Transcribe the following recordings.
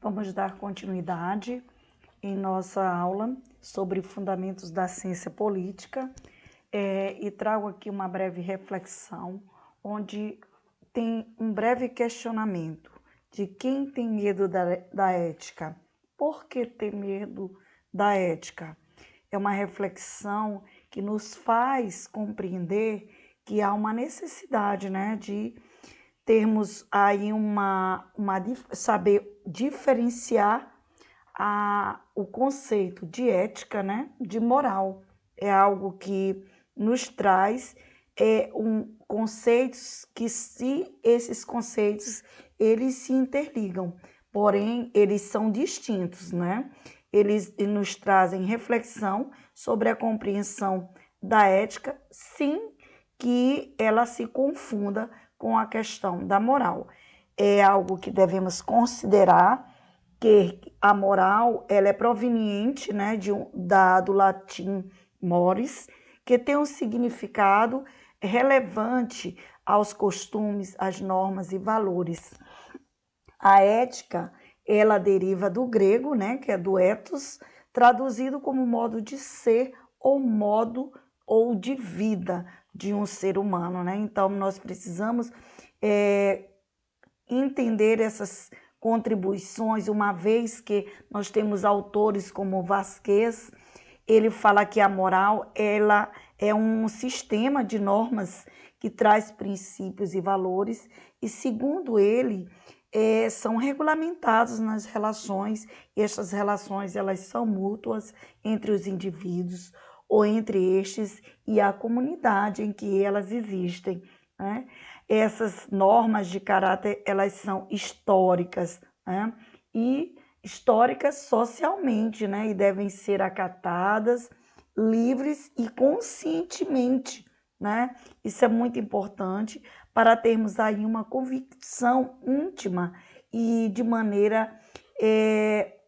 Vamos dar continuidade em nossa aula sobre fundamentos da ciência política e trago aqui uma breve reflexão, onde tem um breve questionamento de quem tem medo da ética. Por que ter medo da ética? É uma reflexão que nos faz compreender que há uma necessidade, de termos aí saber diferenciar o conceito de ética, de moral. É algo que nos traz conceitos que, se esses conceitos, eles se interligam, porém eles são distintos, Eles nos trazem reflexão sobre a compreensão da ética, sem que ela se confunda com a questão da moral. É algo que devemos considerar, que a moral ela é proveniente do latim mores, que tem um significado relevante aos costumes, às normas e valores. A ética, ela deriva do grego, que é do ethos, traduzido como modo de ser ou modo ou de vida de um ser humano, Então, nós precisamos entender essas contribuições, uma vez que nós temos autores como Vasquez. Ele fala que a moral ela é um sistema de normas que traz princípios e valores e, segundo ele, são regulamentados nas relações, e estas relações elas são mútuas entre os indivíduos ou entre estes e a comunidade em que elas existem, Essas normas de caráter elas são históricas, e históricas socialmente, e devem ser acatadas livres e conscientemente, Isso é muito importante para termos aí uma convicção íntima e de maneira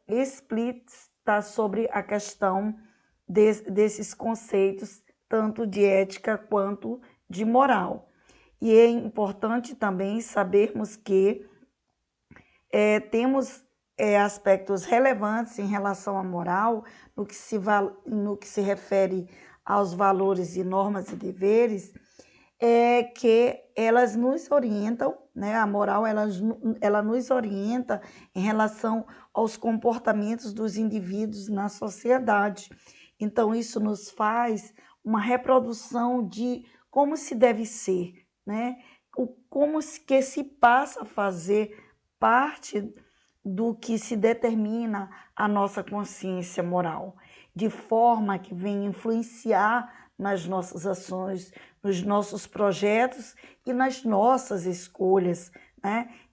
explícita sobre a questão desses conceitos, tanto de ética quanto de moral. E é importante também sabermos que temos aspectos relevantes em relação à moral, no que se refere aos valores e normas e deveres, que elas nos orientam, a moral ela nos orienta em relação aos comportamentos dos indivíduos na sociedade. Então, isso nos faz uma reprodução de como se deve ser, como que se passa a fazer parte do que se determina a nossa consciência moral, de forma que vem influenciar nas nossas ações, nos nossos projetos e nas nossas escolhas,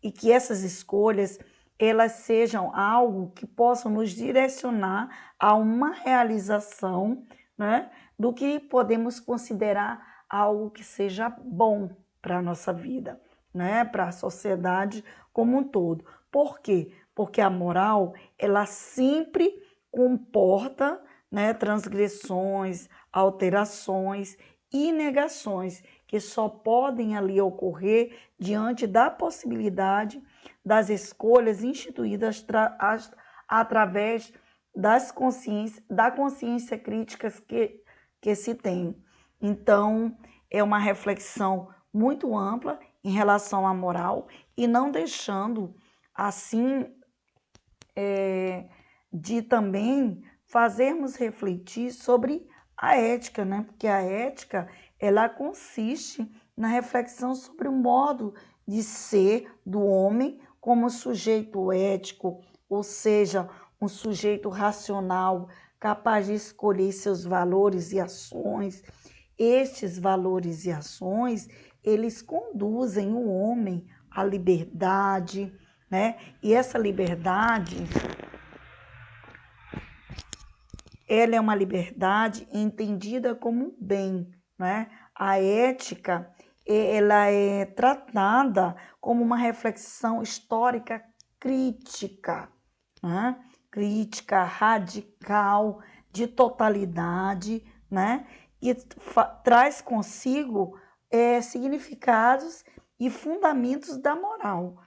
E que essas escolhas elas sejam algo que possam nos direcionar a uma realização, do que podemos considerar algo que seja bom para a nossa vida, para a sociedade como um todo. Por quê? Porque a moral, ela sempre comporta, transgressões, alterações e negações que só podem ali ocorrer diante da possibilidade das escolhas instituídas através da consciência crítica que se tem. Então, é uma reflexão muito ampla em relação à moral e não deixando, assim, de também fazermos refletir sobre a ética, Porque a ética, ela consiste na reflexão sobre o modo de ser do homem como sujeito ético, ou seja, um sujeito racional, capaz de escolher seus valores e ações. Estes valores e ações, eles conduzem o homem à liberdade, E essa liberdade, ela é uma liberdade entendida como um bem, A ética, ela é tratada como uma reflexão histórica crítica, Crítica, radical, de totalidade, E traz consigo significados e fundamentos da moral,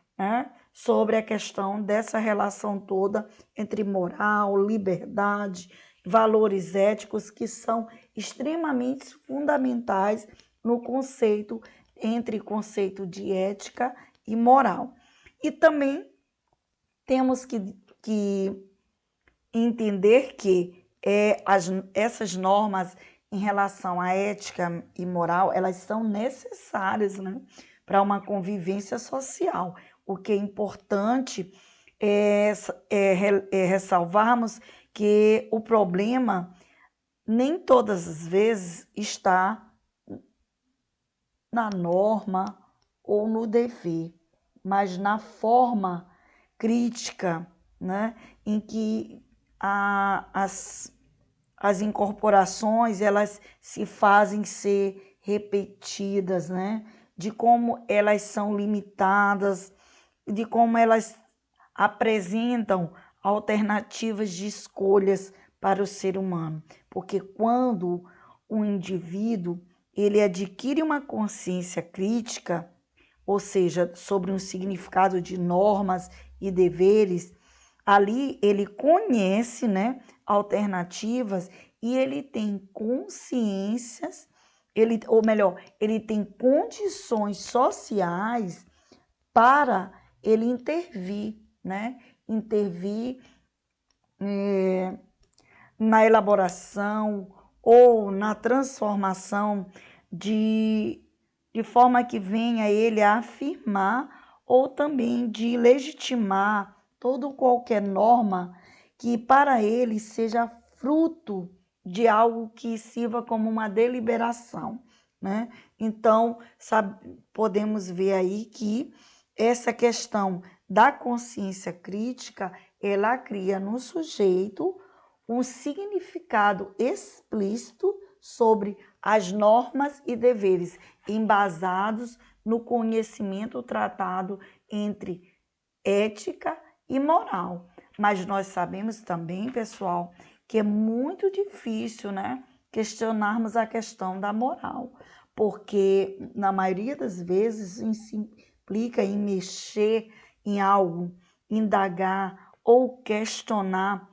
sobre a questão dessa relação toda entre moral, liberdade, valores éticos que são extremamente fundamentais no conceito entre conceito de ética e moral. E também temos que entender que essas normas em relação à ética e moral, elas são necessárias, né, para uma convivência social. O que é importante é ressalvarmos que o problema nem todas as vezes está na norma ou no dever, mas na forma crítica, né, em que as incorporações elas se fazem ser repetidas, né, de como elas são limitadas, de como elas apresentam alternativas de escolhas para o ser humano. Porque quando o indivíduo ele adquire uma consciência crítica, ou seja, sobre um significado de normas e deveres, ali ele conhece, né, alternativas e ele tem consciências, ele tem condições sociais para ele intervir, né? Intervir na elaboração ou na transformação de forma que venha ele a afirmar ou também de legitimar toda qualquer norma que para ele seja fruto de algo que sirva como uma deliberação, né? Então, podemos ver aí que essa questão da consciência crítica, ela cria no sujeito um significado explícito sobre as normas e deveres embasados no conhecimento tratado entre ética e moral. Mas nós sabemos também, pessoal, que é muito difícil, né, questionarmos a questão da moral, porque na maioria das vezes isso implica em mexer em algo, indagar ou questionar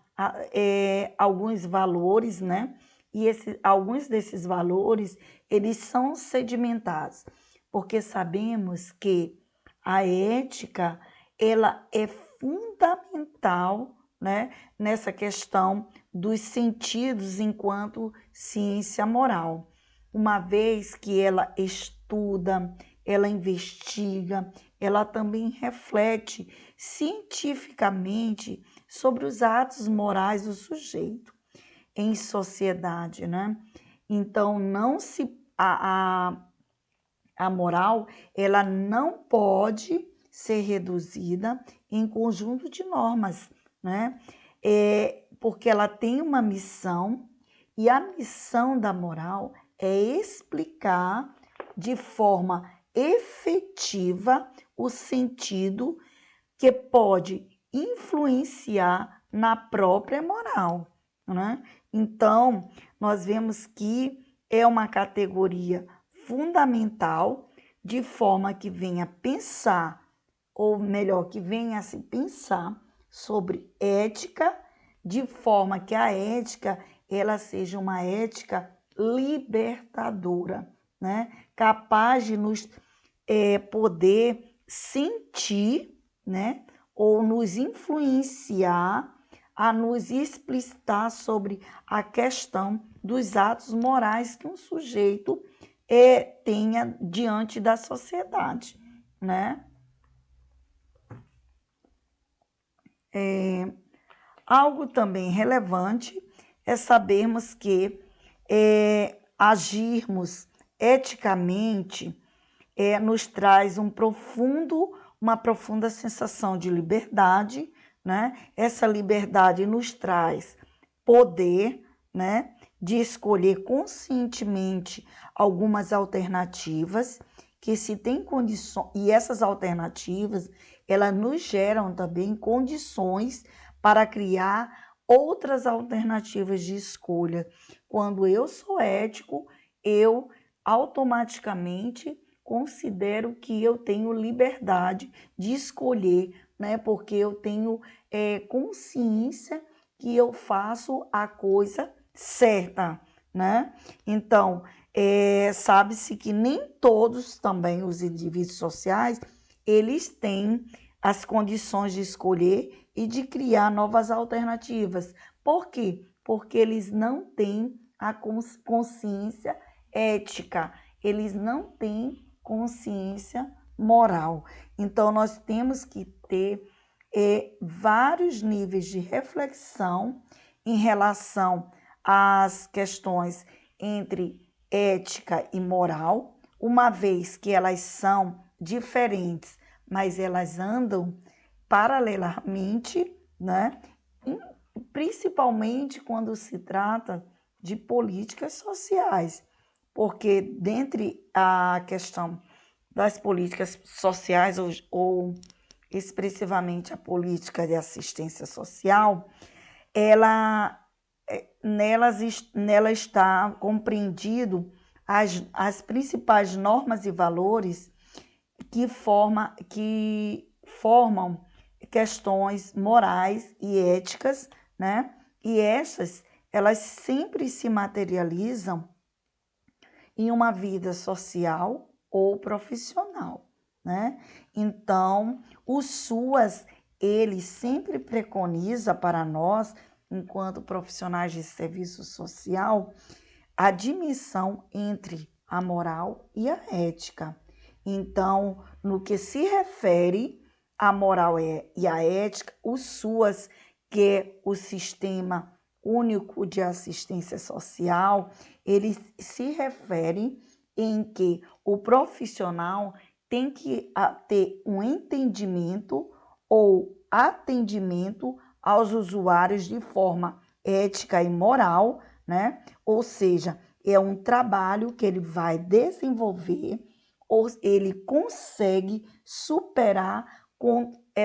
alguns valores, né? E alguns desses valores, eles são sedimentados, porque sabemos que a ética, ela é fundamental, né, nessa questão dos sentidos enquanto ciência moral, uma vez que ela estuda, ela investiga, ela também reflete cientificamente sobre os atos morais do sujeito em sociedade, né? Então, a moral, ela não pode ser reduzida em conjunto de normas, né? Porque ela tem uma missão e a missão da moral é explicar de forma efetiva o sentido que pode influenciar na própria moral, né? Então, nós vemos que é uma categoria fundamental, de forma que venha pensar, ou melhor, que venha a se pensar sobre ética, de forma que a ética ela seja uma ética libertadora, né? Capaz de nos poder sentir, né? Ou nos influenciar a nos explicitar sobre a questão dos atos morais que um sujeito tenha diante da sociedade, né? Algo também relevante é sabermos que agirmos eticamente nos traz uma profunda sensação de liberdade, né? Essa liberdade nos traz poder, né, de escolher conscientemente algumas alternativas que se tem condições, e essas alternativas, elas nos geram também condições para criar outras alternativas de escolha. Quando eu sou ético, eu automaticamente considero que eu tenho liberdade de escolher né? Porque eu tenho consciência que eu faço a coisa certa, né? Então, sabe-se que nem todos também os indivíduos sociais, eles têm as condições de escolher e de criar novas alternativas. Por quê? Porque eles não têm a consciência ética, eles não têm consciência moral. Então, nós temos que ter vários níveis de reflexão em relação às questões entre ética e moral, uma vez que elas são diferentes, mas elas andam paralelamente, né? Principalmente quando se trata de políticas sociais, porque dentre a questão das políticas sociais ou expressivamente a política de assistência social, nela está compreendido as principais normas e valores que formam questões morais e éticas, né? E elas sempre se materializam em uma vida social ou profissional, né? Então, o SUAS, ele sempre preconiza para nós, enquanto profissionais de serviço social, a dimensão entre a moral e a ética. Então, no que se refere à moral e à ética, o SUAS, que é o Sistema Único de Assistência Social, ele se refere em que o profissional tem que ter um entendimento ou atendimento aos usuários de forma ética e moral, né? Ou seja, é um trabalho que ele vai desenvolver ou ele consegue superar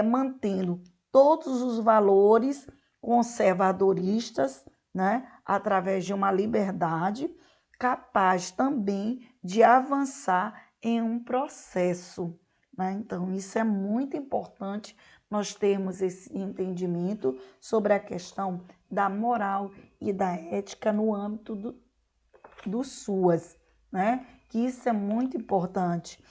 mantendo todos os valores conservadoristas, né? Através de uma liberdade capaz também de avançar em um processo, né? Então, isso é muito importante, nós termos esse entendimento sobre a questão da moral e da ética no âmbito do SUAS, né? Que isso é muito importante,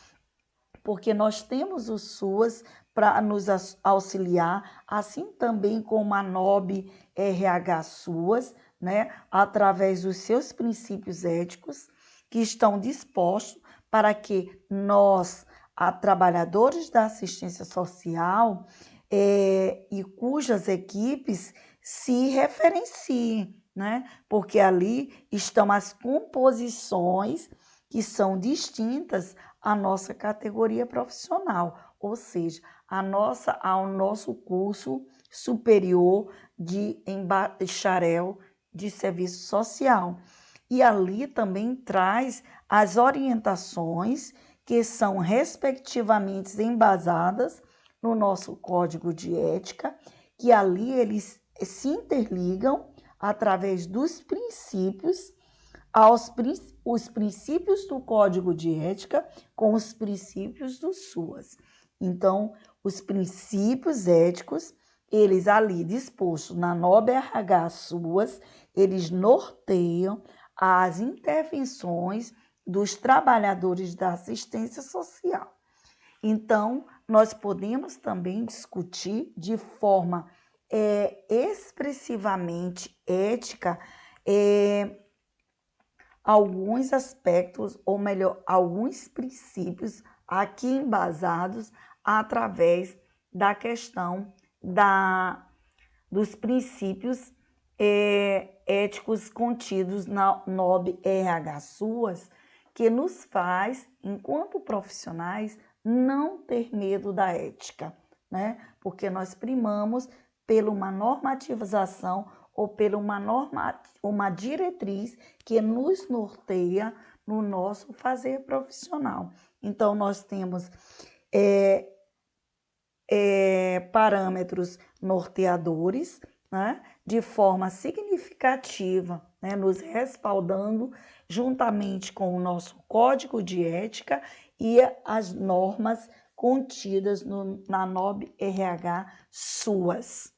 porque nós temos o SUAS para nos auxiliar, assim também como a NOB RH SUAS, né? Através dos seus princípios éticos, que estão dispostos para que nós, trabalhadores da assistência social, e cujas equipes se referenciem, né? Porque ali estão as composições que são distintas à nossa categoria profissional, ou seja, ao nosso curso superior de bacharel de serviço social. E ali também traz as orientações que são respectivamente embasadas no nosso código de ética, que ali eles se interligam através dos princípios, os princípios do código de ética com os princípios do SUAS. Então, os princípios éticos, eles ali dispostos na NOB-RH SUAS, eles norteiam as intervenções dos trabalhadores da assistência social. Então, nós podemos também discutir de forma expressivamente ética alguns aspectos, ou melhor, alguns princípios aqui embasados através da questão dos princípios éticos contidos na NOB-RH SUAS, que nos faz, enquanto profissionais, não ter medo da ética, né? Porque nós primamos por uma normativização ou por uma diretriz que nos norteia no nosso fazer profissional. Então, nós temos parâmetros norteadores, né, de forma significativa, né, nos respaldando juntamente com o nosso código de ética e as normas contidas na NOB RH suas.